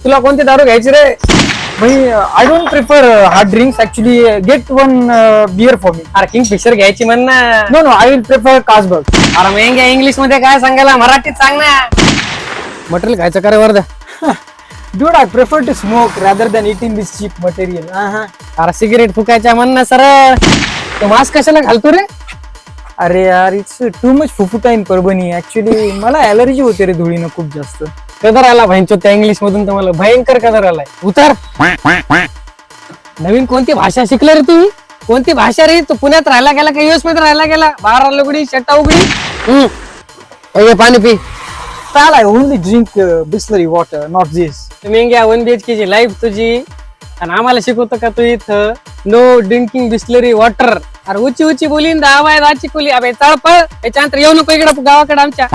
तुला कोणती दारू घ्यायची रे? भाई I don't prefer hard drinks actually. Get one beer for me. अरे किंगफिशर घ्यायची म्हण ना. No no, I will prefer Carlsberg. अरे मेंग्या इंग्लिश मध्ये काय सांगायला, मराठीत सांग ना. मटेरियल खायचं का रे Wardha? Dude, I prefer to smoke rather than eating this cheap material. अरे सिगरेट फुकायच्या म्हण ना सर. तो मास्क कशाला घालतो रे? अरे यार, इट्स टू मच फुफुटा इन परभणी. ऍक्च्युली मला ऍलर्जी होते रे धुळीनं खूप जास्त. कदर आला भाईंचो त्या इंग्लिश मधून, तुम्हाला भयंकर कदर आलाय. उतर. नवीन कोणती भाषा शिकला रे तू? कोणती भाषा रे? तू पुण्यात राहायला गेला का युएस मध्ये राहायला गेला? बारा लुगडी शट्टा उघडी. हे पाणी पी. चाल, I only drink Bisleri water, not this. तुम्ही घ्या 1 BHK ची लाईफ तुझी, आणि आम्हाला शिकवतो का तू इथं नो ड्रिंकिंग बिस्लरी वॉटर? अरे उची उची बोलीन दावाय दाची कुली. अबे चळ पळ, याच्यानंतर येऊ नको इकडे गावाकडे आमच्या.